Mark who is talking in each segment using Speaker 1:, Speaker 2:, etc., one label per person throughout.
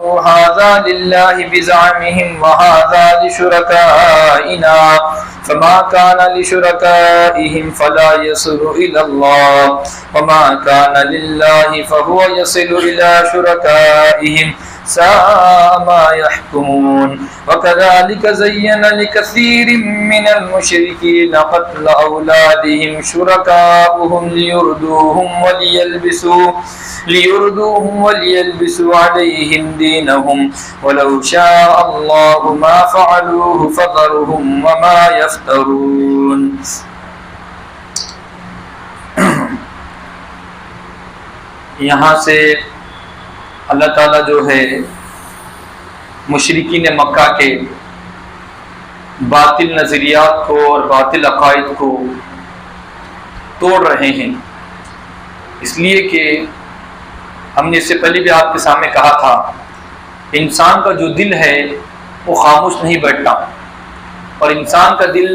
Speaker 1: قالوا هذا لله بزعمهم وهذا لشركائنا فما كان لشركائهم فلا يصل إلى الله وما كان لله فهو يصل إلى شركائهم ساء ما يحكمون وكذلك زين لكثير من المشركين قتل أولادهم شركاؤهم ليردوهم وليلبسوا عليهم دينهم ولو شاء الله ما فعلوه فذرهم وما يفترون.
Speaker 2: یہاں سے اللہ تعالیٰ جو ہے مشرکین مکہ کے باطل نظریات کو اور باطل عقائد کو توڑ رہے ہیں، اس لیے کہ ہم نے اس سے پہلے بھی آپ کے سامنے کہا تھا انسان کا جو دل ہے وہ خاموش نہیں بیٹھتا، اور انسان کا دل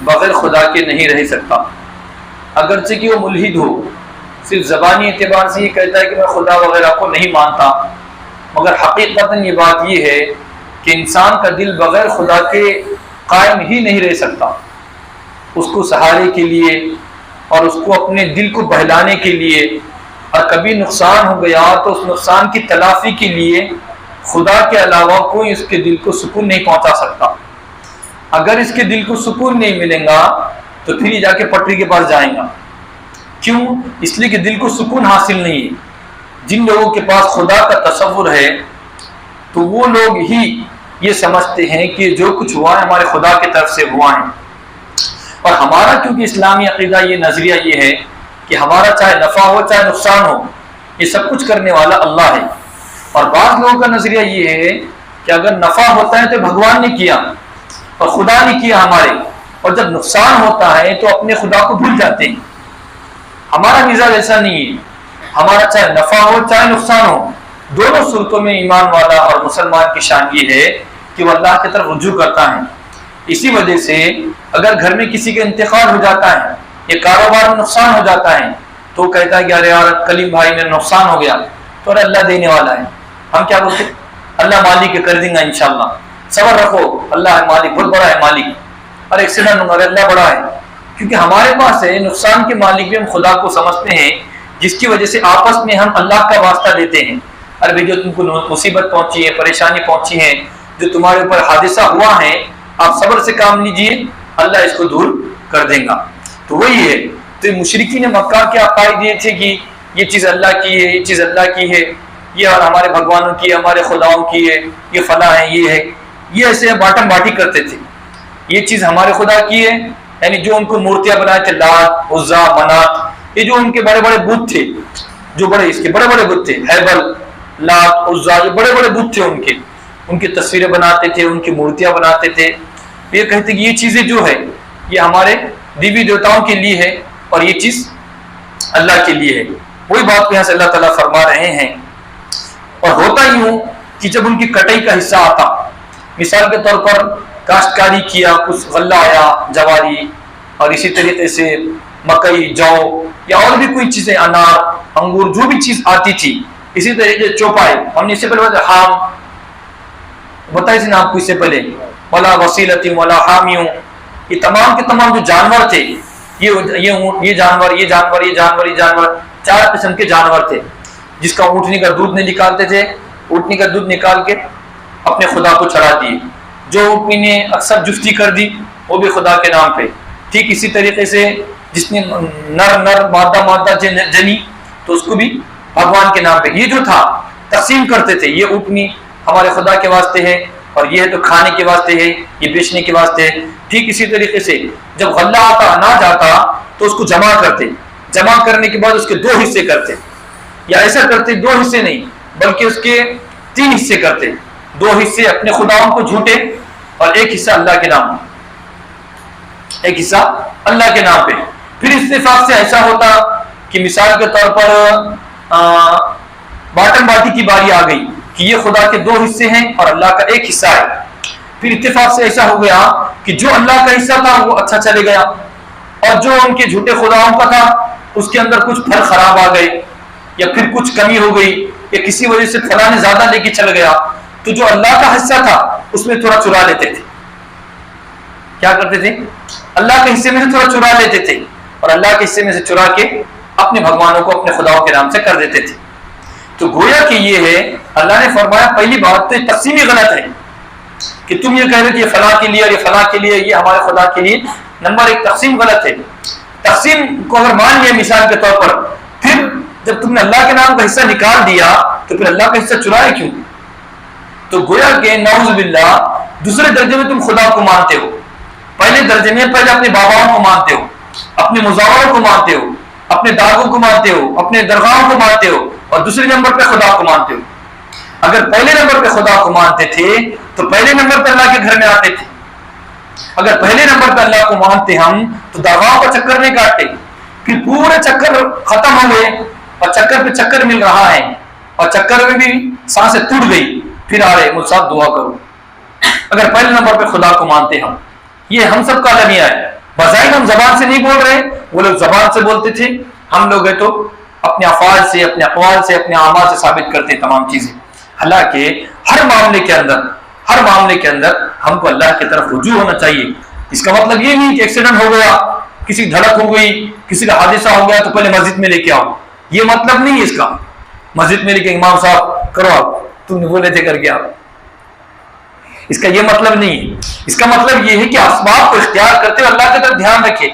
Speaker 2: بغیر خدا کے نہیں رہ سکتا، اگرچہ کہ وہ ملحد ہو، صرف زبانی اعتبار سے یہ کہتا ہے کہ میں خدا وغیرہ کو نہیں مانتا، مگر حقیقتاً یہ بات یہ ہے کہ انسان کا دل بغیر خدا کے قائم ہی نہیں رہ سکتا۔ اس کو سہارے کے لیے اور اس کو اپنے دل کو بہلانے کے لیے، اور کبھی نقصان ہو گیا تو اس نقصان کی تلافی کے لیے خدا کے علاوہ کوئی اس کے دل کو سکون نہیں پہنچا سکتا۔ اگر اس کے دل کو سکون نہیں ملے گا تو پھر یہ جا کے پٹری کے پاس جائیں گا۔ کیوں؟ اس لیے کہ دل کو سکون حاصل نہیں ہے۔ جن لوگوں کے پاس خدا کا تصور ہے تو وہ لوگ ہی یہ سمجھتے ہیں کہ جو کچھ ہوا ہے ہمارے خدا کی طرف سے ہوا ہے، اور ہمارا کیونکہ اسلامی عقیدہ یہ نظریہ یہ ہے کہ ہمارا چاہے نفع ہو چاہے نقصان ہو یہ سب کچھ کرنے والا اللہ ہے، اور بعض لوگوں کا نظریہ یہ ہے کہ اگر نفع ہوتا ہے تو بھگوان نے کیا اور خدا نے کیا ہمارے، اور جب نقصان ہوتا ہے تو اپنے خدا کو بھول جاتے ہیں۔ ہمارا مزاج ایسا نہیں ہے، ہمارا چاہے نفع ہو چاہے نقصان ہو دونوں صورتوں میں ایمان والا اور مسلمان کی شان یہ ہے کہ وہ اللہ کی طرف رجوع کرتا ہے۔ اسی وجہ سے اگر گھر میں کسی کا انتقال ہو جاتا ہے یا کاروبار میں نقصان ہو جاتا ہے تو وہ کہتا ہے کہ ارے یار کلیم بھائی میرا نقصان ہو گیا، تو ارے اللہ دینے والا ہے، ہم کیا بولتے اللہ مالک کر دیں گا انشاءاللہ، صبر رکھو اللہ ہے مالک، بہت بڑا ہے مالک، اور ایکسیڈنٹ ہوگا ارے اللہ بڑا ہے، کیونکہ ہمارے پاس ہے نقصان کے مالک بھی ہم خدا کو سمجھتے ہیں، جس کی وجہ سے آپس میں ہم اللہ کا واسطہ دیتے ہیں۔ ارے بھائی جو تم کو مصیبت پہنچی ہے، پریشانی پہنچی ہے، جو تمہارے اوپر حادثہ ہوا ہے، آپ صبر سے کام لیجئے، اللہ اس کو دور کر دے گا۔ تو وہی ہے، تو مشرکین مکہ کے عقائد یہ تھے کہ یہ چیز اللہ کی ہے، یہ چیز اللہ کی ہے، یہ اور ہمارے بھگوانوں کی ہے، ہمارے خداؤں کی ہے، یہ فلاں ہے، یہ ہے، یہ ایسے باٹم باٹی کرتے تھے۔ یہ چیز ہمارے خدا کی ہے، یعنی جو ان کو مورتیاں بنائے تھے لات، عزا، منات، یہ جو ان کے بڑے بڑے بت تھے، جو بڑے اس کے بڑے بڑے بت تھے، ہیبل، لات، عزا، یہ بڑے بڑے بت تھے ان کی تصویریں بناتے تھے، ان کی مورتیاں بناتے تھے۔ یہ کہتے کہ یہ چیزیں جو ہے یہ ہمارے دیوی دیوتاؤں کے لیے ہے اور یہ چیز اللہ کے لیے ہے۔ وہی بات کو یہاں سے اللہ تعالیٰ فرما رہے ہیں۔ اور ہوتا یوں کہ جب ان کی کٹائی کا حصہ آتا، مثال کے طور پر کاشتکاری کیا، کچھ غلہ آیا، جواری، اور اسی طریقے سے مکئی، جو یا اور بھی کوئی چیزیں، انار، انگور، جو بھی چیز آتی تھی، اسی طریقے سے چوپائے، ہم نے اس سے پہلے حام بتائی تھی نا آپ کو اس سے پہلے، ولا وسیلتی ولا حامیوں، یہ تمام کے تمام جو جانور تھے، یہ جانور، یہ جانور، یہ جانور، یہ جانور، 4 قسم کے جانور تھے، جس کا اونٹنی کا دودھ نہیں نکالتے تھے، اونٹنی کا دودھ نکال کے اپنے خدا کو چڑھا دیے، جو اونٹنی نے اکثر جفتی کر دی وہ بھی خدا کے نام پہ، ٹھیک اسی طریقے سے جس نے نر مادہ جنی تو اس کو بھی بھگوان کے نام پہ، یہ جو تھا تقسیم کرتے تھے، یہ اونٹنی ہمارے خدا کے واسطے ہے، اور یہ تو کھانے کے واسطے ہے، یہ بیچنے کے واسطے ہے۔ ٹھیک اسی طریقے سے جب غلہ آتا، اناج آتا تو اس کو جمع کرتے، جمع کرنے کے بعد اس کے 2 حصے کرتے، یا ایسا کرتے 2 حصے نہیں بلکہ اس کے 3 حصے کرتے، 2 حصے اپنے خداؤں کو جھوٹے اور 1 حصہ اللہ کے نام، 1 حصہ اللہ کے نام پہ۔ پھر اتفاق سے ایسا ہوتا کہ مثال کے طور پر باٹم باٹی کی باری آ گئی کہ یہ خدا کے 2 حصے ہیں اور اللہ کا 1 حصہ ہے، پھر اتفاق سے ایسا ہو گیا کہ جو اللہ کا حصہ تھا وہ اچھا چلے گیا، اور جو ان کے جھوٹے خداؤں کا تھا اس کے اندر کچھ پھل خراب آ گئے، یا پھر کچھ کمی ہو گئی، یا کسی وجہ سے فلاں نے زیادہ لے کے چل گیا، تو جو اللہ کا حصہ تھا اس میں تھوڑا چرا لیتے تھے. کیا کرتے تھے؟ اللہ کے حصے میں سے تھوڑا چرا لیتے تھے اور اللہ کے حصے میں سے چرا کے اپنے بھگوانوں کو اپنے خداؤں کے نام سے کر دیتے تھے. تو گویا کہ یہ ہے اللہ نے فرمایا پہلی بات تو تقسیم ہی غلط ہے کہ تم یہ کہہ رہے کہ یہ فلاں کے لیے اور یہ فلاں کے لیے یہ ہمارے خدا کے لیے. نمبر ایک تقسیم غلط ہے. تقسیم کو اگر مان لیا مثال کے طور پر پھر جب تم نے اللہ کے نام کا حصہ نکال دیا تو پھر اللہ کا حصہ چرائے کیوں؟ تو گویا کہ نعوذ باللہ دوسرے درجے میں تم خدا کو مانتے ہو. پہلے درجے میں پہلے اپنے باباؤں کو مانتے ہو, اپنے مزاوروں کو مانتے ہو, اپنے داغوں کو مانتے ہو, اپنے درگاہوں کو مانتے ہو اور دوسرے نمبر پہ خدا کو مانتے ہو. اگر پہلے نمبر پہ خدا کو مانتے تھے تو پہلے نمبر پہ اللہ کے گھر میں آتے تھے. اگر پہلے نمبر پہ اللہ کو مانتے ہم تو درگاہوں کا چکر نہیں کاٹتے. پھر پورے چکر ختم ہو گئے اور چکر پہ چکر مل رہا ہے اور چکر میں بھی سانسیں ٹوٹ گئی, پھر آ رہے مجھ ساتھ دعا کرو. اگر پہلے نمبر پہ خدا کو مانتے ہم, یہ ہم سب کا المیہ ہے. بظاہر ہم زبان سے نہیں بول رہے, وہ لوگ زبان سے بولتے تھے, ہم لوگ ہیں تو اپنے افعال سے, اپنے اقوال سے, اپنے اعمال سے ثابت کرتے ہیں تمام چیزیں. حالانکہ ہر معاملے کے اندر ہم کو اللہ کی طرف رجوع ہونا چاہیے. اس کا مطلب یہ نہیں کہ ایکسیڈنٹ ہو گیا, کسی دھڑک ہو گئی, کسی کا حادثہ ہو گیا تو پہلے مسجد میں لے کے آؤ. یہ مطلب نہیں ہے اس کا. مسجد میں لے کے امام صاحب کرو, آپ تم نے بولے تھے کر کے آپ, اس کا یہ مطلب نہیں ہے. اس کا مطلب یہ ہے کہ اسباب کو اختیار کرتے ہوئے اللہ کی طرف دھیان رکھے.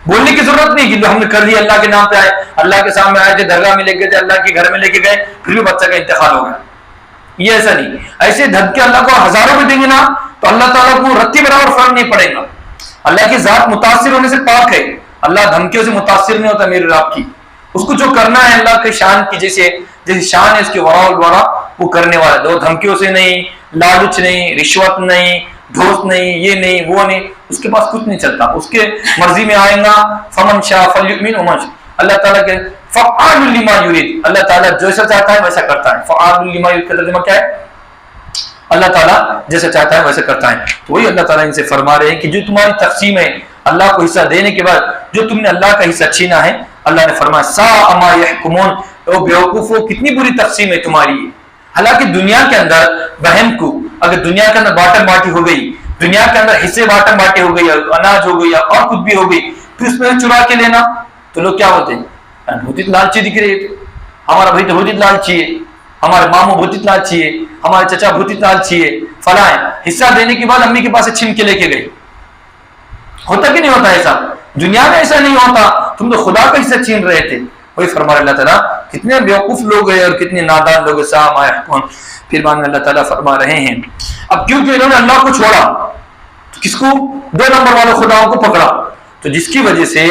Speaker 2: بولنے کی ضرورت نہیں کہ ہم نے کر لیا, اللہ کے نام پہ آئے, اللہ کے سامنے آئے تھے, درگاہ میں لے گئے تھے, اللہ کے گھر میں لے کے گئے, پھر بھی بچہ کا انتقال ہو گیا. یہ ایسا نہیں. ایسے دھمکے اللہ کو ہزاروں میں دیں گے نا تو اللہ تعالیٰ کو رتی برابر فرق نہیں پڑے گا. اللہ کی ذات متاثر ہونے سے پاک ہے. اللہ دھمکیوں سے متاثر نہیں ہوتا میرے آپ کی. اس کو جو کرنا ہے اللہ کے شان کی جیسے شان ہے اس کے ورا وہ کرنے والا. دو دھمکیوں سے نہیں, لالچ نہیں, رشوت نہیں, ڈھوس نہیں, یہ نہیں وہ نہیں, اس کے پاس کچھ نہیں چلتا. اس کے مرضی میں آئے گا. فمن شاء فلیؤمن ومن شاء, اللہ تعالیٰ کے فعال لما یرید, اللہ تعالیٰ جیسا چاہتا ہے ویسا کرتا ہے. فعال لما یرید کا ترجمہ کیا ہے؟ اللہ تعالیٰ جیسا چاہتا ہے ویسا کرتا ہے. تو وہی اللہ تعالیٰ ان سے فرما رہے ہیں کہ جو تمہاری تقسیم ہے اللہ کو حصہ دینے کے بعد جو تم نے اللہ کا حصہ چھینا ہے, اللہ نے فرمایا ساء ما یحکمون, او بیوقوفو کتنی بری تقسیم ہے تمہاری. حالانکہ دنیا کے اندر بہن کو اگر دنیا کے اندر باٹم باٹی ہو گئی, دنیا کے اندر حصے باٹم باٹی ہو گئی, اناج ہو گئی اور کچھ بھی ہو گئی, پھر اس میں چرا کے لینا تو لوگ کیا ہوتے ہیں, بہت لالچی دکھ رہے تھے. ہمارا بھائی تو بہت لالچی ہے, ہمارے ماموں بہت لالچی ہے, ہمارے چچا بہت لالچی ہے, فلاں حصہ دینے کے بعد امی کے پاس سے چھین کے لے کے گئے. ہوتا کہ نہیں ہوتا ایسا؟ دنیا میں ایسا نہیں ہوتا. تم تو خدا کا حصہ چھین رہے تھے. وہی فرما اللہ تعالیٰ کتنے بیوقوف لوگ ہیں اور کتنے نادان لوگ ہیں. پھر بعد میں اللہ تعالیٰ فرما رہے ہیں اب کیونکہ انہوں نے اللہ کو چھوڑا تو کس کو, دو نمبر والے خداؤں کو پکڑا, تو جس کی وجہ سے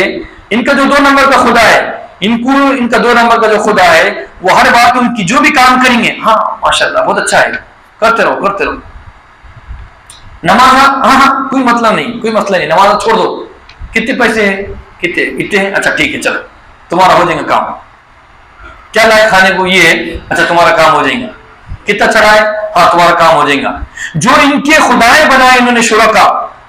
Speaker 2: ان کا جو دو نمبر کا خدا ہے, ان کا دو نمبر کا جو خدا ہے وہ ہر بات ان کی جو بھی کام کریں گے, ہاں ماشاءاللہ بہت اچھا ہے, کرتے رہو. نماز ہاں کوئی مسئلہ نہیں, نماز چھوڑ دو. کتنے پیسے ہیں, اتنے ہیں, اچھا ٹھیک ہے چلو تمہارا ہو جائے گا کام. کیا لائے کھانے کو, یہ ہے, اچھا تمہارا کام ہو جائے گا. کتنا چڑھائے, ہاں تمہارا کام ہو جائے گا. جو ان کے خدائے بنائے انہوں نے شرکا,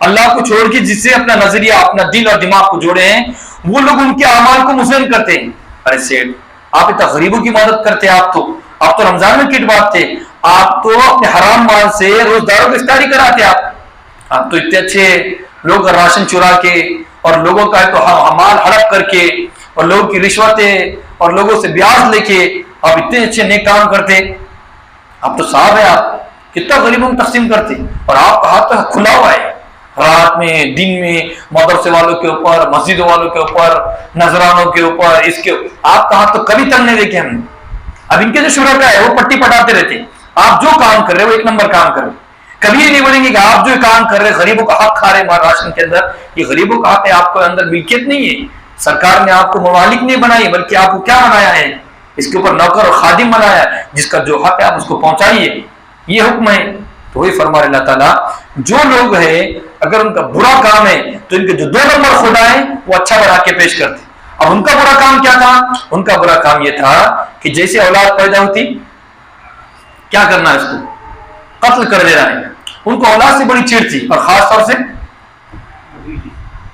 Speaker 2: اللہ کو چھوڑ کے جس سے اپنا نظریہ اپنا دل اور دماغ کو جوڑے ہیں, وہ لوگ ان کے اعمال کو مزین کرتے ہیں. ارے سیٹ آپ اتنا غریبوں کی مدد کرتے, آپ تو رمضان میں کٹ بانٹتے, آپ تو اپنے حرام مال سے روزداروں کو افطاری کراتے, آپ تو اتنے اچھے لوگ راشن چرا کے اور لوگوں کا تو مال ہڑپ کر کے اور لوگوں کی رشوتیں اور لوگوں سے بیاج لے کے آپ اتنے اچھے نیک کام کرتے. آپ تو صاحب ہے, آپ کتنا غریبوں کو تقسیم کرتے, اور آپ کا ہاتھ کھلا ہوا ہے رات میں دن میں مدرسے والوں کے اوپر, مسجد والوں کے اوپر, نذرانوں کے اوپر, اس کے آپ کا ہاتھ تو کبھی تنگ نہیں دیکھے ہم نے. اب ان کے جو شرکا ہے وہ پٹی پٹاتے رہتے, آپ جو کام کر رہے وہ ایک نمبر کام کر رہے. کبھی یہ نہیں بولیں گے کہ آپ جو کام کر رہے غریبوں کا حق کھا رہے راشن کے اندر, یہ غریبوں کا حق ہے, آپ کے اندر ملکیت نہیں ہے. سرکار نے آپ کو ممالک نہیں بنائی بلکہ آپ کو کیا بنایا ہے, اس کے اوپر نوکر اور خادم بنایا ہے, جس کا جو حق ہے آپ اس کو پہنچائیے, یہ حکم ہے. تو وہی فرما اللہ تعالیٰ جو لوگ ہیں اگر ان کا برا کام ہے تو ان کے جو دو نمبر خدا ہے وہ اچھا بنا کے پیش کرتے. اب ان کا برا کام کیا تھا, ان کا برا کام یہ تھا کہ جیسے اولاد پیدا ہوتی کیا کرنا ہے, اس کو قتل کر دینا ہے. ان کو اولاد سے بڑی چڑ تھی, اور خاص طور سے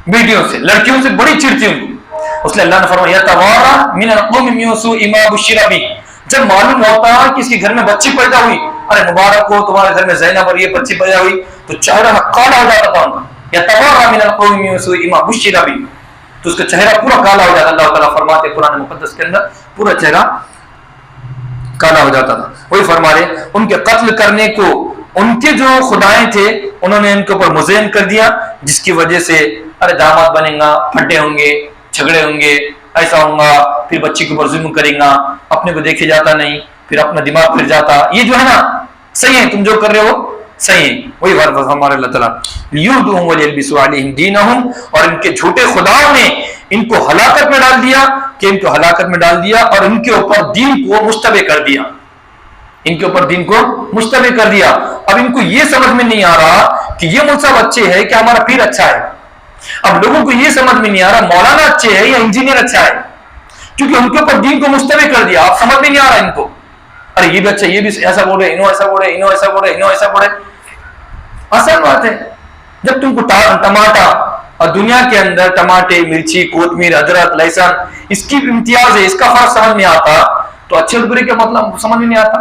Speaker 2: بیٹیوں سے, لڑکیوں سے بڑی چڑ تھی ان کو. اس لیے اللہ نے فرمایا توارا من القوم من سوء ما بشر به, جب معلوم ہوتا کہ اس کے گھر میں بچی پیدا ہوئی ارے مبارک ہو تمہارے گھر میں زینب اور یہ بچی پیدا ہوئی، تو چہرہ کالا ہو جاتا تھا ان کا، یا تبرأ من القوم من سوء ما بشر به، تو اس کا چہرہ پورا کالا ہو جاتا. اللہ تعالیٰ فرماتے ہیں قرآن مقدس کے اندر پورا چہرہ کالا ہو جاتا تھا. وہی فرما رہے ان کے قتل کرنے کو ان کے جو خدائیں تھے انہوں نے ان کے اوپر مزین کر دیا، جس کی وجہ سے ارے داماد بنے گا، پھٹے ہوں گے، جھگڑے ہوں گے، ایسا ہوگا، پھر بچی کے اوپر ظلم کرے گا، اپنے کو دیکھے جاتا نہیں، پھر اپنا دماغ پھر جاتا. یہ جو ہے نا صحیح ہے، تم جو کر رہے ہو صحیح ہے. وہی ہمارے اللہ تعالیٰ لیردوہم ولیلبسوا علیہم دینہم، اور ان کے جھوٹے خداؤں نے ان کو ہلاکت میں ڈال دیا، کہ ان کو ہلاکت میں ڈال دیا اور ان کے اوپر دین کو مشتبہ کر دیا، ان کے اوپر دین کو مشتبہ کر دیا. اب ان کو یہ سمجھ میں نہیں آ رہا کہ یہ مصحف اچھے ہے کہ ہمارا پیر اچھا ہے. اب لوگوں کو یہ سمجھ میں نہیں آ رہا مولانا اچھے ہے یا انجینئر اچھا ہے، کیونکہ ان کے اوپر دین کو مشتبہ کر دیا. اب سمجھ میں نہیں آ رہا ان کو، ارے یہ بھی اچھا، یہ بھی ایسا بول رہے، انہوں ایسا بول رہے، انہوں ایسا بول رہے، انہوں ایسا بول رہے. آسان بات ہے، جب تم کو ٹماٹا اور دنیا کے اندر ٹماٹے، مرچی، کوتمیر، ادرک، لہسن، اس کی امتیاز ہے، اس کا فرق سمجھ میں آتا، تو اچھے اور برے کا مطلب سمجھ میں نہیں آتا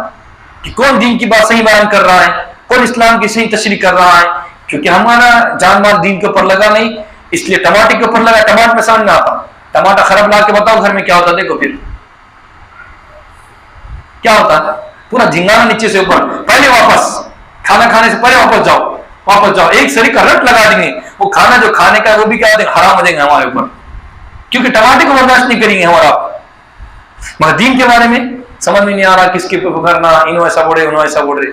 Speaker 2: کہ کون دین کی بات صحیح بیان کر رہا ہے، کون اسلام کی صحیح تشریح کر رہا ہے. کیونکہ ہمارا جان مال دین کے اوپر لگا نہیں، اس لیے ٹماٹے کے اوپر لگا. ٹماٹر میں سمجھ میں آتا، ٹماٹا خراب لا کے بتاؤ گھر میں کیا ہوتا، دیکھو پھر کیا ہوتا ہے، پورا جھنگانا نیچے سے اوپر. پہلے واپس کھانا کھانے سے پہلے واپس جاؤ، ایک سری کا رٹ لگا دیں گے، وہ کھانا جو کھانے کا وہ بھی کیا حرام ہو جائیں گے ہمارے اوپر، کیونکہ ٹماٹے کو برداشت نہیں کریں گے ہمارا. مگر دین کے بارے میں سمجھ میں نہیں آ رہا کس کے کرنا، انہوں ایسا بوڑھے، انہوں ایسا بول رہے.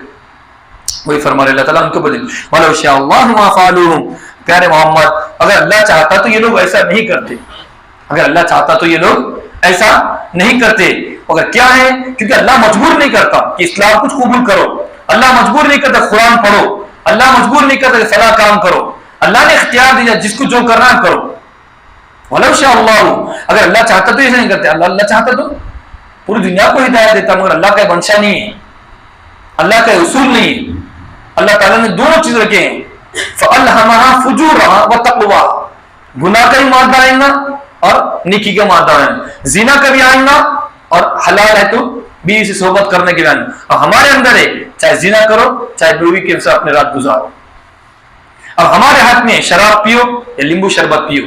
Speaker 2: وہی فرما رہے اللہ تعالیٰ ان کو بولے وَلَوْ شَاءَ اللَّهُ مَا فَعَلُوهُ. پیارے محمد اگر اللہ چاہتا تو یہ لوگ ایسا نہیں کرتے، اگر اللہ چاہتا تو یہ لوگ ایسا نہیں کرتے. مگر کیا ہے، کیونکہ اللہ مجبور نہیں کرتا کہ اسلام کچھ قبول کرو، اللہ مجبور نہیں کرتا قرآن پڑھو، اللہ مجبور نہیں کرتا کہ فلاں کام کرو. اللہ نے اختیار دیا جس کو جو کرنا ہے کرو. وَلَوْ شَاءَ اللَّهُ، اگر اللہ چاہتا تو ایسا نہیں کرتے. اللہ چاہتا تو پوری دنیا کو ہدایت دیتا، مگر اللہ کا منشا نہیں ہے، اللہ کا اصول نہیں ہے. اللہ تعالیٰ نے دونوں چیز رکھے ہیں، فَأَلْهَمَهَا فُجُورَهَا وَتَقْوَاهَا، گناہ کا بھی مادہ آئیں گا اور نیکی کا مادہ آئیں گا، زنا کا بھی آئیں گا اور حلال ہے تو بیوی سے صحبت کرنے کے بعد. اور ہمارے اندر ہے چاہے زنا کرو چاہے بیوی کے ساتھ اپنے رات گزارو. اب ہمارے ہاتھ میں شراب پیو یا لیمبو شربت پیو،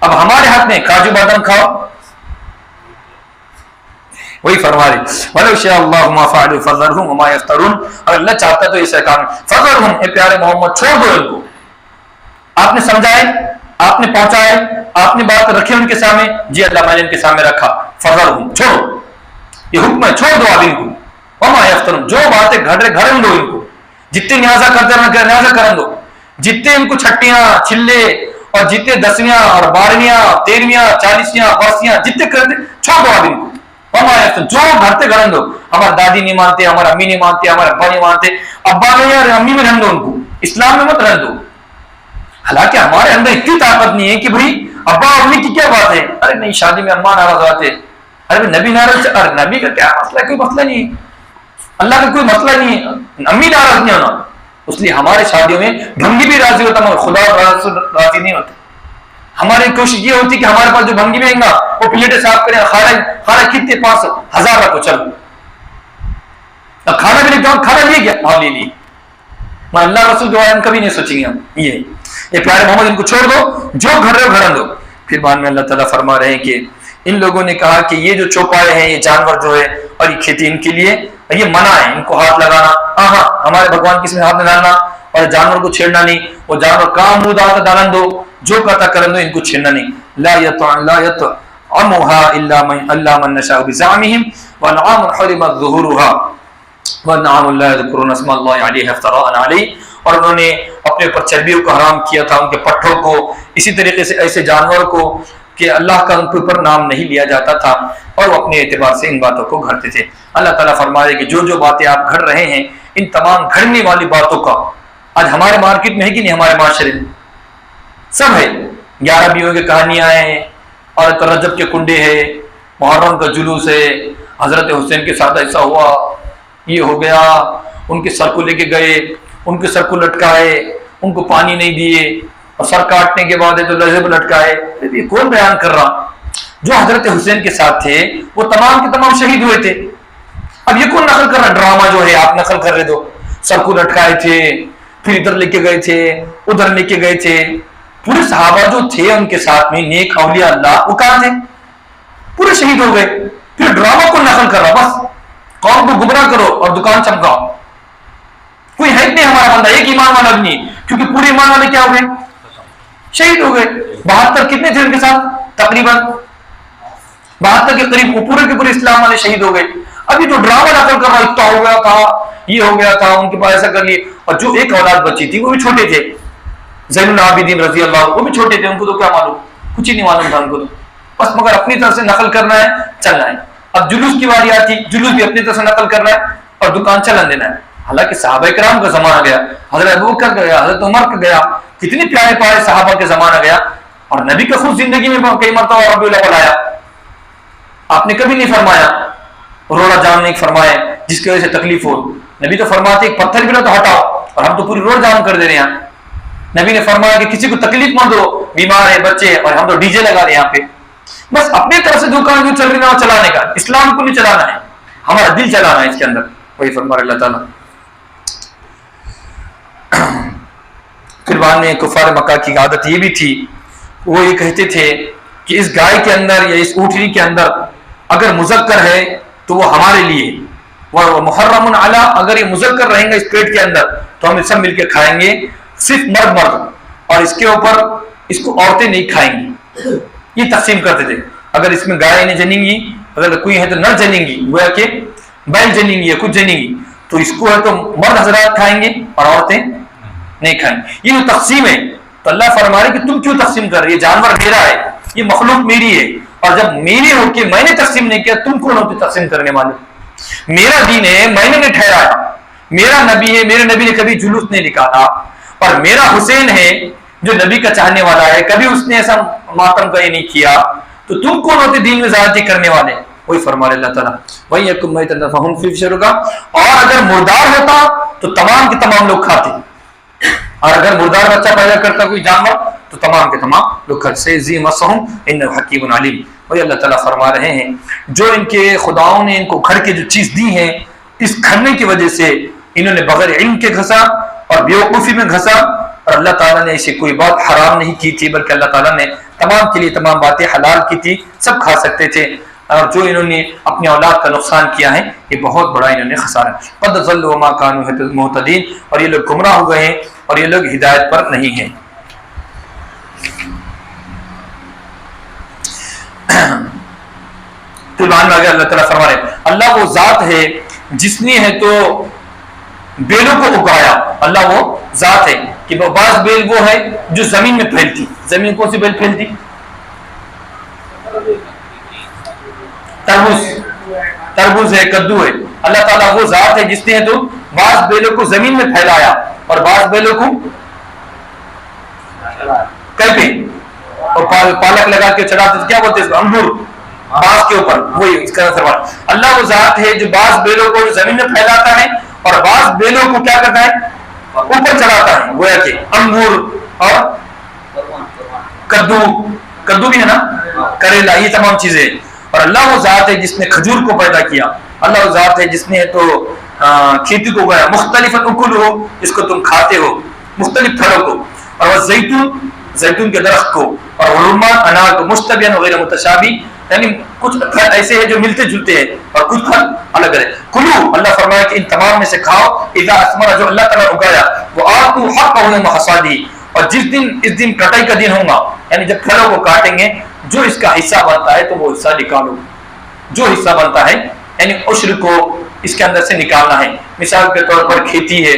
Speaker 2: اب ہمارے ہاتھ میں کاجو بادام کھاؤ. وہی فرما رہے وَلَوْ شَاءَ اللَّهُ مَا فَعَلُوا فَذَرْهُمْ وَمَا يَفْتَرُونَ. اگر اللہ چاہتا تو ایسا کام فَذَرْهُمْ، اے پیارے محمد چھوڑ دو ان کو. آپ نے سمجھائے، آپ نے پہنچائے، آپ نے بات رکھی ان کے سامنے، جی اللہ میں نے ان کے سامنے رکھا. فَذَرْهُمْ، چھوڑو، یہ حکم ہے، چھوڑ دو آپ ان کو. وَمَا يَفْتَرُونَ، جو باتیں گھڑن دو ان کو، جتنے نیازہ کرتے رہنا نیازہ کرن دو، جتنے ان کو چھٹیاں چھلے اور جتنے 10ویں اور 12ویں 13ویں 40ویں برسیاں جتنے کرتے چھوڑ دو آپ ان کو. جو گھرتے گھرن دو، ہمارا دادی نہیں مانتے، ہمارا امی نہیں مانتے، ہمارا ابا نہیں مانتے، ابا نہیں اور امی میں رہن دو ان کو، اسلام میں مت رہن دو. حالانکہ ہمارے اندر اتنی طاقت نہیں ہے کہ بھائی ابا امی کی کیا بات ہے، ارے نہیں شادی میں اماں ناراض آتے، ارے نبی ناراض، ارے نبی کا کیا مسئلہ ہے، کوئی مسئلہ نہیں ہے، اللہ کا کوئی مسئلہ نہیں ہے، امی ناراض نہیں ہونا. اس لیے ہمارے شادیوں میں بھنگی بھی راضی ہوتا مگر خدا راضی نہیں ہوتا. ہماری کوشش یہ ہوتی کہ ہمارے پاس جو بھنگی میں گا وہ پلیٹیں صاف کریں، کھانا کتنے 5,000 رکھو چلو، اب کھانا بھی نہیں جاؤ، کھانا لے گیا ہاں لے لی، میں اللہ رسول جو ہے ہم کبھی نہیں سوچیں گے. ہم یہ پیارے محمد ان کو چھوڑ دو، جو گھر رہے ہو گھر دو. پھر بعد میں اللہ تعالیٰ فرما رہے ہیں کہ ان لوگوں نے کہا کہ یہ جو چوپائے ہیں، یہ جانور جو ہے اور یہ کھیتی ان کے لیے یہ منع ہے، ان کو ہاتھ لگانا، ہاں ہمارے بھگوان کس میں ہاتھ نہ ڈالنا اور جانور کو چھیڑنا نہیں. وہ جانور کام منہ داتا ڈالن دو، جو کرتا کرن دو، ان کو چھیڑنا نہیں. لا يطعمها الا من نشاء بزعمهم وانعام حرمت ظهورها وانعام لا يذكرون اسم الله عليه افتراء عليه. اور انہوں نے اپنے اوپر چربیوں کو حرام کیا تھا، ان کے پٹھوں کو، اسی طریقے سے ایسے جانور کو کہ اللہ کا ان کے اوپر نام نہیں لیا جاتا تھا، اور وہ اپنے اعتبار سے ان باتوں کو گھڑتے تھے. اللہ تعالیٰ فرما رہے کہ جو باتیں آپ گھڑ رہے ہیں، ان تمام گھڑنے والی باتوں کا آج ہمارے مارکیٹ میں ہے کہ نہیں، ہمارے معاشرے میں سب ہے. 11 بیویوں کی کہانیاں ہیں، اور رجب کے کنڈے ہے، محرم کا جلوس ہے، حضرت حسین کے ساتھ ایسا ہوا، یہ ہو گیا، ان کے سر کو لے کے گئے، ان کے سر کو لٹکائے، ان کو پانی نہیں دیے، اور سر کاٹنے کے بعد تو لہجے پہ لٹکائے. یہ کون بیان کر رہا؟ جو حضرت حسین کے ساتھ تھے وہ تمام کے تمام شہید ہوئے تھے. اب یہ کون نقل کر رہا ہے؟ ڈرامہ جو ہے آپ نقل کر رہے دو، سر کو لٹکائے تھے، پھر ادھر لے کے گئے تھے، ادھر لے کے گئے تھے. پورے صحابہ جو تھے ان کے ساتھ میں نیک اولیاء اللہ، وہ کہاں تھے؟ پورے شہید ہو گئے. پھر ڈرامہ کو نقل کر رہا، بس قوم کو گمراہ کرو اور دکان چمکاؤ. کوئی ہے نہیں ہمارا بندہ، ایک ایمان والا بھی نہیں، کیونکہ پورے ایمان والے کیا ہو گئے؟ شہید ہو گئے. 72 کتنے تھے ان کے ساتھ؟ تقریباً 72 کے قریب پورے کے پورے اسلام والے شہید ہو گئے. ابھی تو ڈرامہ نقل کر رہا، اتنا ہو گیا تھا، یہ ہو گیا تھا، ان کے پاس ایسا کر لیے. اور جو ایک اولاد بچی تھی وہ بھی چھوٹے تھے، زین العابدین رضی اللہ عنہ، وہ بھی چھوٹے تھے، ان کو تو کیا معلوم، کچھ ہی نہیں معلوم تھا ان کو تو، بس مگر اپنی طرف سے نقل کرنا ہے، چلنا ہے. اب جلوس کی باری آتی، جلوس بھی اپنی طرف سے نقل کرنا ہے اور دکان چلن دینا ہے. حالانکہ صحابہ کرام کا زمانہ گیا، حضرت ابوبکر کا گیا، حضرت عمر کا گیا، کتنے پیارے پیارے صحابہ کے زمانہ گیا. اور نبی کا خود زندگی میں کئی مرتبہ ربیع الاول آیا، آپ نے کبھی نہیں فرمایا روڑا جام نہیں فرمایا جس کی وجہ سے تکلیف ہو. نبی تو فرماتے ایک پتھر بھی نہ تو ہٹاؤ، اور ہم تو پوری روڑ جام کر دے رہے ہیں. نبی نے فرمایا کہ کسی کو تکلیف مت دو، بیمار ہے بچے، اور ہم تو ڈی جے لگا رہے ہیں یہاں پہ. بس اپنی طرف سے دکان جو چل رہی ہے وہ چلانے کا، اسلام کو نہیں چلانا ہے، ہمارا دل چلانا ہے اس کے اندر. وہی فرما رہے اللہ تعالیٰ. پھر بعد میں کفار مکہ کی عادت یہ بھی تھی، وہ یہ کہتے تھے کہ اس گائے کے اندر یا اس اونٹنی کے اندر اگر مذکر ہے تو وہ ہمارے لیے، وہ محرم علی، اگر یہ مذکر رہیں گا اس پیٹ کے اندر تو ہم سب مل کے کھائیں گے، صرف مرد مرد، اور اس کے اوپر اس کو عورتیں نہیں کھائیں گی. یہ تقسیم کرتے تھے. اگر اس میں گائے نہیں جنیں گی، اگر کوئی ہے تو نر جنیں گی، گویا کہ بیل جنیں گی یا کچھ جنیں گی، تو اس کو ہے تو مرد حضرات کھائیں گے اور عورتیں نہیں کھائیں گے. یہ جو تقسیم ہے تو اللہ فرما رہے کہ تم کیوں تقسیم کر رہے؟ یہ جانور میرا ہے، یہ مخلوق میری ہے، اور جب میری ہو کے میں نے تقسیم نہیں کیا، تم کون ہوتے تقسیم کرنے والے؟ میرا دین ہے، میں نے نہیں ٹھہرایا، میرا نبی ہے، میرے نبی نے کبھی جلوس نہیں نکالا، اور میرا حسین ہے جو نبی کا چاہنے والا ہے، کبھی اس نے ایسا ماتم کا یہ نہیں کیا، تو تم کون ہوتے دین میں زیادتی کرنے والے؟ وہی فرما رہے اللہ تعالیٰ وہی یکم میتن فہم فی شرکا. اور اگر مردار ہوتا تو تمام کے تمام لوگ کھاتے، اور اگر مردار بچہ پیدا کرتا کوئی جانور تو تمام کے تمام لوگ کھاتے. سیجزی مسحم انہ حکیم علیم. وہی اللہ تعالیٰ فرما رہے ہیں جو ان کے خداؤں نے ان کو گھر کے جو چیز دی ہیں، اس گھرنے کی وجہ سے انہوں نے بغیر علم کے گھسا اور بیوقوفی میں گھسا، اور اللہ تعالیٰ نے اسے کوئی بات حرام نہیں کی تھی، بلکہ اللہ تعالیٰ نے تمام کے لیے تمام باتیں حلال کی تھی، سب کھا سکتے تھے. اور جو انہوں نے اپنی اولاد کا نقصان کیا ہے، یہ بہت بڑا انہوں نے خسارہ. قد ضلوا وما كانوا مهتدين. اور یہ لوگ گمراہ ہو گئے ہیں اور یہ لوگ ہدایت پر نہیں ہیں. قرآن میں اللہ تعالیٰ فرما رہے اللہ وہ ذات ہے جس نے ہے تو بیلوں کو اگایا. اللہ وہ ذات ہے کہ وہ بعض بیل وہ ہے جو زمین میں پھیلتی. زمین کون سی بیل پھیلتی؟ تربوز ہے، کدو ہے. اللہ تعالیٰ وہ ذات ہے جس نے تو بعض بیلوں کو زمین میں پھیلایا اور بعض بیلوں کو پہ اور پالک لگا کے چڑھاتے، کیا بولتے ہیں انگور بعض کے اوپر. وہی اس کا سوال. اللہ وہ ذات ہے جو بعض بیلوں کو زمین میں پھیلاتا ہے اور بعض بیلوں کو کیا کرتا ہے؟ اوپر چڑھاتا ہے. گویا کہ انگور اور کدو بھی ہے نا، کریلا، یہ تمام چیزیں. اور اللہ وہ ذات ہے جس نے کھجور کو پیدا کیا. اللہ وہ ذات ہے جس نے تو کھیتی کو اگایا. مختلف اکل ہو، جس کو تم کھاتے ہو، مختلف پھلوں کو. اور وہ زیتون کے درخت کو، اور رمان انار کو، مشتبیہا وغیرہ متشابہ، یعنی کچھ پھل ایسے ہیں جو ملتے جلتے ہیں اور کچھ پھل الگ ہے. کلو، اللہ فرمایا کہ ان تمام میں سے کھاؤ. اذا اثمر، جو اللہ تعالیٰ اگایا. وہ آتوا حقہ یوم حصادہ، اور اس دن کٹائی کا دن ہوگا، یعنی جب پھلوں کو کاٹیں گے جو اس کا حصہ بنتا ہے تو وہ حصہ نکالو. جو حصہ بنتا ہے یعنی عشر کو اس کے اندر سے نکالنا ہے. مثال کے طور پر کھیتی ہے،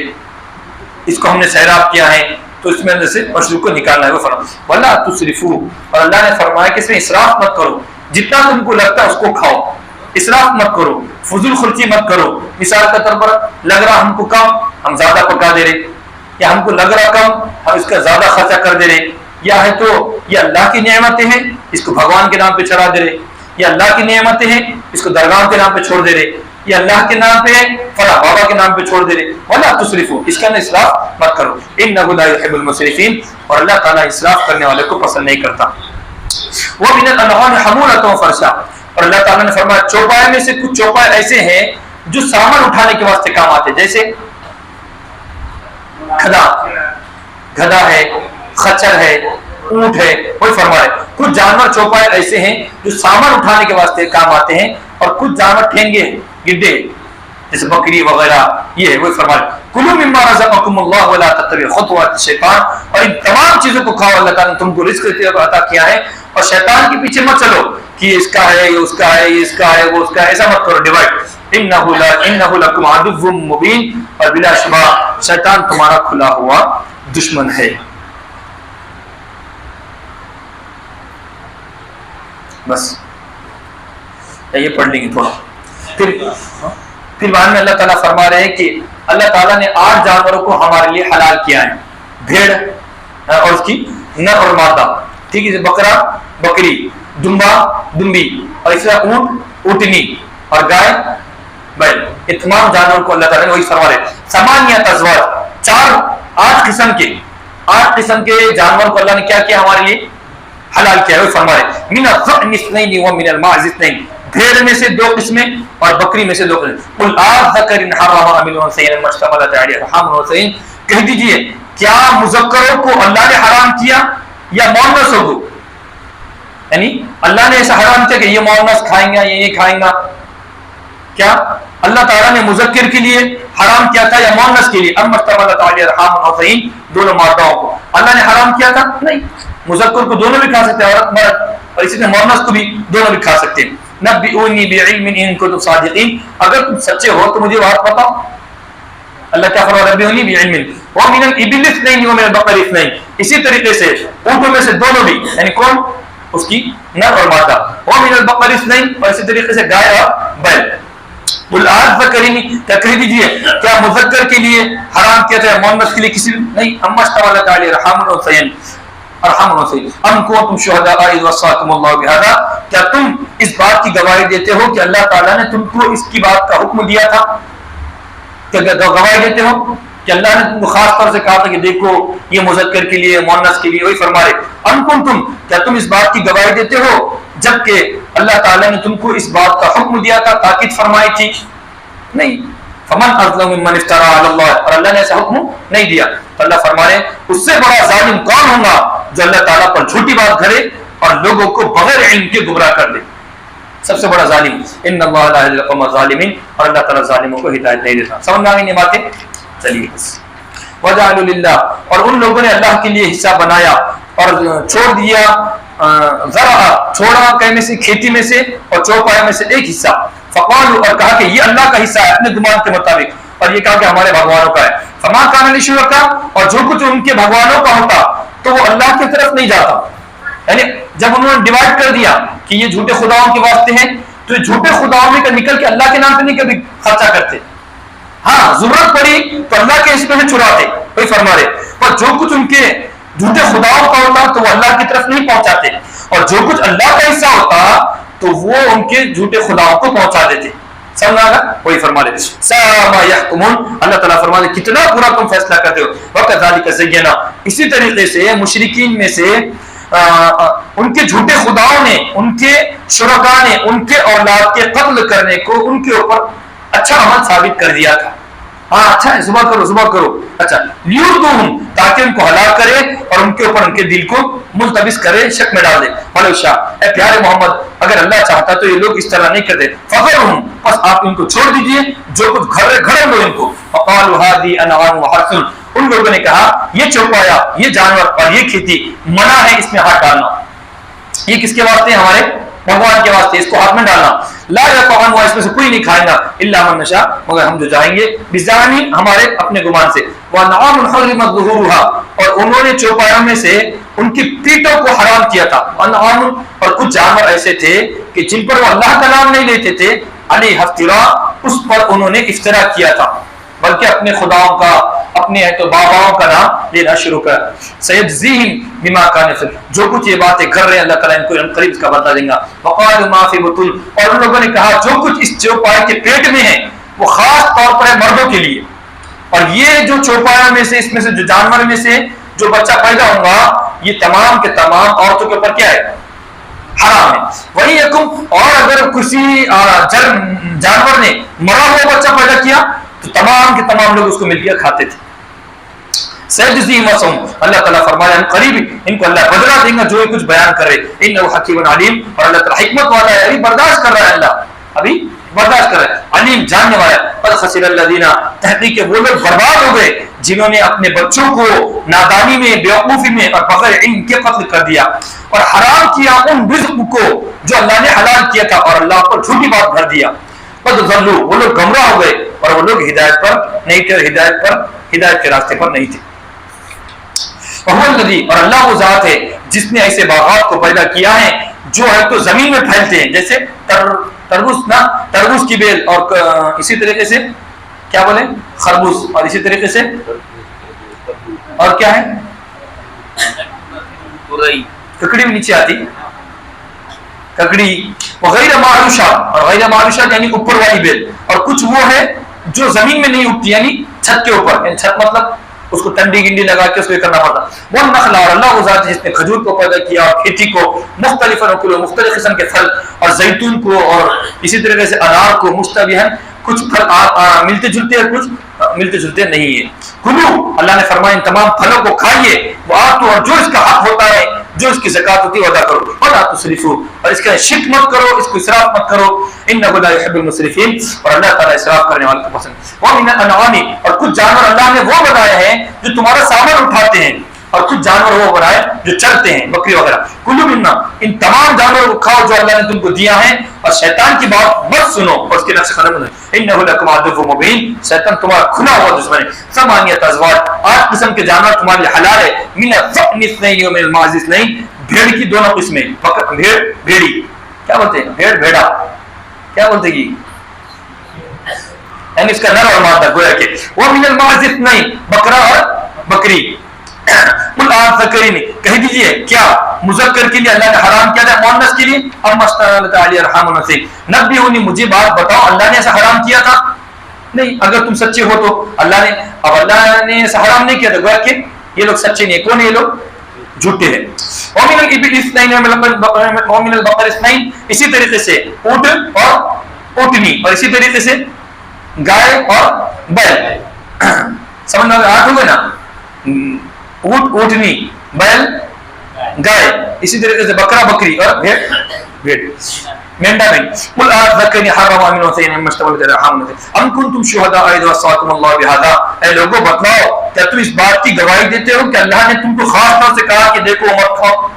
Speaker 2: اس کو ہم نے سیراب کیا ہے تو اس میں اندر سے عشر کو نکالنا ہے. وہ فرمایا ولا تسرفوا، اور اللہ نے فرمایا کہ اس میں اسراف مت کرو. جتنا تم کو لگتا ہے اس کو کھاؤ، اسراف مت کرو، فضول خرچی مت کرو. مثال کے طور پر لگ رہا ہم کو کم، ہم زیادہ پکا دے رہے، یا ہم کو لگ رہا کم، ہم اس کا زیادہ خرچہ کر دے رہے. یا ہے تو یہ اللہ کی نعمتیں ہیں، اس کو بھگوان کے نام پہ چڑھا دے رہے. یہ اللہ کی نعمتیں ہیں، اس کو درگاہ کے نام پہ چھوڑ دے رہے. یہ اللہ کے نام پہ ہے، فلاں بابا کے نام پہ چھوڑ دے رہے. ولا تسرفوا، اس کا اسراف مت کرو. انہ لا يحب المسرفین، اور اللہ تعالیٰ اسراف کرنے والے کو پسند نہیں کرتا. ومن الانعام حمولۃ وفرشا، اور اللہ تعالیٰ نے فرمایا چوپائے میں سے کچھ چوپائے ایسے ہیں جو سامان اٹھانے کے واسطے کام آتے ہیں، جیسے گدھا ہے، خچر ہے، اونٹ ہے، وہی فرما رہے کچھ جانور چوپائے ایسے ہیں جو سامان اٹھانے کے واسطے کام آتے ہیں، اور کچھ جانور ٹھینگے گڈے جیسے بکری وغیرہ، یہ ہے وہی فرما رہے کلوا مما رزقکم اللہ ولا تتبعوا خطوات الشیطان، اور ان تمام چیزوں کو کھاؤ، اللہ تعالیٰ نے تم کو رزق عطا کیا ہے، اور شیطان کے پیچھے مت چلو کہ یہ اس کا ہے، یہ اس کا ہے، یہ اس کا ہے، وہ اس کا ہے، ایسا مت کرو ڈیوائڈ۔ انہ لکم عدو مبین، اور بلا شبہ شیطان تمہارا کھلا ہوا دشمن ہے۔ بس یہ پڑھ لیں گے تھوڑا، پھر بعد میں اللہ تعالیٰ فرما رہے ہیں کہ اللہ تعالیٰ نے 8 جانوروں کو ہمارے لیے حلال کیا ہے، بھیڑ اور اس کی نر اور مادہ، ٹھیک ہے، بکرا بکری، دمبا دمبی، اور اس طرح اونٹ اونٹنی اور گائے بیل، یہ تمام جانوروں کو اللہ تعالیٰ نے وہی فرما رہے ثمانیۃ ازواج، 8 قسم کے جانور کو اللہ نے کیا کیا ہمارے لیے حلال کیا ہے، وہی فرما رہے من الضأن اثنین ومن الماعز اثنین، بھیڑ میں سے 2 قسمیں اور بکری میں سے 2 قسمیں، قل اذکر حرم ام الانثیین ما اشتملت علیہ ارحام الانثیین، کہہ دیجئے کیا مذکروں کو اللہ نے حرام کیا یا مؤنثوں کو، یعنی اللہ نے ایسا حرام کیا کہ یہ مؤنث کھائیں گا یہ کھائیں گا، کیا اللہ تعالیٰ نے مذکر کے لیے حرام کیا تھا یا مؤنث کے لیے؟ ام اشتملت علیہ ارحام الانثیین، دونوں ماداؤں کو اللہ نے حرام کیا تھا؟ نہیں، مذکر کو دونوں بھی کھا سکتے ہیں، عورت مرد، اور اسی طرح مؤنث کو بھی دونوں بھی کھا سکتے ہیں۔ نبئونی بعلم ان کنتم صادقین، اگر تم سچے ہو تو مجھے بات بتاؤ۔ اللہ کیا فرما نبئونی بعلم ومن الابل اثنین ومن البقر اثنین، اسی طریقے سے اونٹوں میں سے دونوں بھی، یعنی کون؟ اس کی نر اور مادہ، ومن البقر اثنین، اور اسی طریقے سے گائے اور بیل۔ قل اذکرنی، کیا کہہ دیجئے کیا مذکر کے لیے حرام کیا تھا مؤنث کے لیے کسی نہیں؟ ام اشتملت علیہ ارحام الانثیین ام کنتم شہداء اذ وصاکم اللہ بہذا، کیا تم اس بات کی گواہی دیتے ہو کہ اللہ تعالیٰ نے تم کو اس کی بات کا حکم دیا تھا؟ کیا گواہی دیتے ہو کہ اللہ نے تم کو خاص طور سے کہا تھا کہ دیکھو یہ مذکر کے لیے مؤنث کے لیے، وہی فرما رہے ام کنتم، کیا تم اس بات کی گواہی دیتے ہو جبکہ اللہ تعالیٰ نے تم کو اس بات کا حکم دیا تھا، تاکید فرمائی تھی؟ نہیں۔ فمن اظلم ممن افترى على اللہ، اور اللہ نے ایسا حکم نہیں دیا، تو اللہ فرما رہے اس سے بڑا ظالم کون ہوگا جو اللہ تعالیٰ پر جھوٹی بات کرے اور لوگوں کو بغیر علم کے گمراہ کر دے، سب سے بڑا ظالم۔ ان اللہ لا يهدي القوم الظالمین، اور اللہ تعالیٰ ظالموں کو ہدایت نہیں دیتا۔ سمجھ میں آ گئی یہ باتیں؟ چلیے بس۔ وجعلوا للہ، اور ان لوگوں نے اللہ کے لیے حصہ بنایا اور چھوڑ دیا ذرا، چھوڑا کہیں میں سے کھیتی میں سے اور چوپائے میں سے ایک حصہ، فقالوا، اور کہا کہ یہ اللہ کا حصہ ہے اپنے گمان کے مطابق، اور یہ کہا کہ ہمارے بھگوانوں کا ہے، فما کان لشرکاء، اور جو کچھ ان کے بھگوانوں کا ہوتا تو وہ اللہ کی طرف نہیں جاتا، یعنی جب انہوں نے ڈیوائڈ کر دیا کہ یہ جھوٹے خداؤں کے واسطے ہیں تو یہ جھوٹے خداؤں میں نکل کے اللہ کے نام پہ نہیں کبھی خرچہ کرتے، ہاں ضرورت پڑی تو اللہ کے حصے میں چھڑاتے، وہی فرما رہے، پر جو کچھ ان کے جھوٹے خداؤں کا ہوتا تو وہ اللہ کی طرف نہیں پہنچاتے، اور جو کچھ اللہ کا حصہ ہوتا تو وہ ان کے جھوٹے خداؤں کو پہنچا دیتے۔ سمجھ آ گیا؟ وہی فرما رہے ساء ما يحكمون، اللہ تعالیٰ فرما رہے کتنا برا تم فیصلہ کرتے ہو۔ وَكَذَلِكَ زَيَّنَا، اسی طریقے سے مشرکین میں سے ان کے جھوٹے خداؤں نے، ان کے شرکاء نے ان کے اولاد کے قتل کرنے کو ان کے اوپر اچھا عمل ثابت کر دیا تھا، ہاں اچھا ہے ذبح کرو ذبح کرو، اچھا لیردوہم، تاکہ ان کو ہلاک کرے اور ان کے اوپر ان کے دل کو ملتبس کرے، شک میں ڈال دے۔ ولو شاء، اے پیارے محمد اگر اللہ چاہتا تو یہ لوگ اس طرح نہیں کرتے، فذرہم، بس آپ ان کو چھوڑ دیجئے جو کچھ گھڑے لو ان کو۔ وقالوا هذه انعام وحرث، ان لوگوں نے کہا یہ چوپایا، یہ جانور اور یہ کھیتی منع ہے اس میں ہاتھ ڈالنا، یہ کس کے واسطے؟ ہمارے بھگوان کے واسطے، اس کو ہاتھ میں ڈالنا۔ لا یطعمہ، اس میں سے کوئی نہیں کھائے گا، الا من نشاء، مگر ہم جو جائیں گے، بزعمی، ہمارے اپنے گمان سے، وانعام حرمت ظہورها، اور انہوں نے چوپایوں میں سے ان کی پیٹوں کو حرام کیا تھا، انعام، اور کچھ جانور ایسے تھے کہ جن پر وہ اللہ کا نام نہیں لیتے تھے، علیہ افتراء، اس پر انہوں نے افتراء کیا تھا، بلکہ اپنے خداؤں کا، اپنے تو باباؤں کا نام لینا شروع کر۔ سیجزیہم بما کانوا یفعلون، جو کچھ یہ باتیں کر رہے ہیں اللہ تعالیٰ ان کو قریب اس کا بدلہ دیں گا۔ وقالوا ما فی بطون، اور ان لوگوں نے کہا جو کچھ اس چوپائے کے پیٹ میں ہے وہ خاص طور پر ہے مردوں کے لیے، اور یہ جو چوپایا میں سے، اس میں سے جو جانور میں سے جو بچہ پیدا ہوگا یہ تمام کے تمام عورتوں کے اوپر کیا ہے؟ حرام ہے. وہی یکم، اور اگر کسی جانور نے مرا ہوا بچہ پیدا کیا تو تمام کے تمام لوگ اس کو مل کے کھاتے تھے. سیجزی مسم، اللہ تعالیٰ فرمایا قریب ان کو اللہ بدلہ دیں گا جو یہ کچھ بیان کرے. انہ حکیم علیم، اور اللہ تعالیٰ حکمت والا ہے، ابھی برداشت کر رہا ہے، اللہ ابھی برداشت کر رہا ہے، علیم جاننے والا ہے. قد خسر الذین، تحقیق وہ لوگ برباد ہو گئے جنہوں نے اپنے بچوں کو نادانی میں، بیوقوفی میں اور بغیر علم کے قتل کر دیا اور حرام کیا ان رزق کو جو اللہ نے حلال کیا تھا اور اللہ پر جھوٹی بات بھر دیا. قد ضلوا، وہ لوگ گمراہ ہو گئے اور وہ لوگ ہدایت پر نہیں تھے، ہدایت کے راستے پر نہیں تھے. وہو الذی، اور اللہ وہ ذات ہے جس نے ایسے باغات کو پیدا کیا ہے جو ہے تو زمین میں پھیلتے ہیں، جیسے تربوز کی بیل، اور اسی طریقے سے کیا بولیں خربوز، اور اسی طریقے سے اور کیا ہے ککڑی بھی نیچے آتی، ککڑی. وغیر معروشہ، اور غیر معروشہ یعنی اوپر والی بیل، اور کچھ وہ ہے جو زمین میں نہیں اگتی یعنی چھت کے اوپر، یعنی چھت مطلب اس کو ٹنڈی گنڈی لگا کے اس کو کرنا پڑتا. وہ نخلا، اور اللہ وہ ذات جس نے کھجور کو پیدا کیا اور کھیتی کو، مختلف نقل، مختلف قسم کے پھل، اور زیتون کو، اور اسی طریقے سے انار کو، مشتبہاً کچھ پھل ملتے جلتے ہیں، کچھ ملتے جلتے نہیں ہیں. کلو، اللہ نے فرمایا ان تمام پھلوں کو کھائیے، وہ آتو، اور جو اس کا حق ہوتا ہے، جو اس کی زکات ہوتی ہے ادا کرو، ولا تسرفوا، اور اس کا شرک مت کرو، اس کو اسراف مت کرو، انہ لا يحب المسرفین، اور اللہ تعالیٰ اسراف کرنے والوں کو پسند. ومن الانعام، اور کچھ جانور اللہ نے وہ بنائے ہیں جو تمہارا سامان اٹھاتے ہیں، اور کچھ جانور وہ بنائے جو چلتے ہیں، بکری وغیرہ. کلوا مما، ان تمام جانوروں کو کھاؤ جو اللہ نے تم کو دیا ہے، اور شیطان کی بات مت سنو اور اس کے نقش قدم مت. انہ لکم عدو مبین، شیطان تمہارا کھلا ہوا دشمن ہے. ثمانیۃ ازواج، 8 قسم کے جانور تمہارے لیے حلال ہے. من الضأن اثنین ومن المعز اثنین، بھیڑ کی دونوں قسمیں، بھیڑ بھیڑی کیا بولتے ہیں، بھیڑ بھیڑا کیا بولتے ہیں، یعنی اس کا نر اور مادہ گویا کہ. ومن المعز اثنین، بکرا اور بکری. قل اذکرین، کہہ دیجئے کیا مذکر کے لیے اللہ نے حرام کیا تھا مؤنث کے لیے، ام اشتملت علی ارحام النساء. نبئونی، مجھے بات بتاؤ اللہ نے ایسا حرام کیا تھا؟ نہیں، اگر تم سچے ہو تو اللہ نے، اب اللہ نے ایسا حرام نہیں کیا تھا، گویا کہ یہ لوگ سچے نہیں. کون ہے یہ لوگ؟ جھوٹے ہیں. ومن الابل اثنین ومن البقر اثنین، اسی طریقے سے اونٹ اور اونٹنی، اور اسی طریقے سے گائے اور بیل. سمجھ میں آ گئے نا، اونٹ اونٹنی، بیل گائے، اسی طریقے سے بکرا بکری، اور بھیڑ بھیڑ، مینڈا مینڈ. قل اذکرنی حرم من وثین مما اشتملت علی ارحام النساء ام کنتم شہداء اذ وصاکم اللہ بہذا. اے لوگوں بتلاؤ، کیا تم اس بات کی گواہی دیتے ہو کہ اللہ نے تم کو خاص طور سے کہا کہ دیکھو مت کھاؤ؟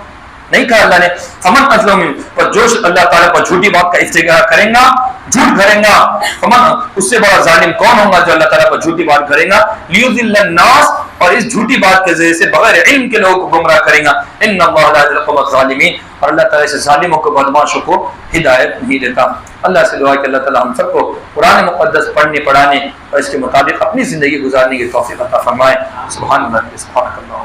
Speaker 2: نہیں کہا اللہ نے. فمن اظلم، پر جو اللہ تعالیٰ پر جھوٹی بات کا افتراء کرے گا، جھوٹ کرے گا، فمن، اس سے بڑا ظالم کون ہوگا جو اللہ تعالیٰ پر جھوٹی بات کرے گا. لیضل الناس، اور اس جھوٹی بات کے ذریعے سے بغیر علم کے لوگوں کو گمراہ کرے گا. ان اللہ لا یهدی القوم الظالمین، اور اللہ تعالیٰ سے ظالموں کو، بدماشوں کو ہدایت نہیں دیتا. اللہ سے دعا کہ اللہ تعالیٰ ہم سب کو قرآن مقدس پڑھنے، پڑھانے اور اس کے مطابق اپنی زندگی گزارنے کی توفیق عطا فرمائے. سبحان اللہ، سبحانک اللہ.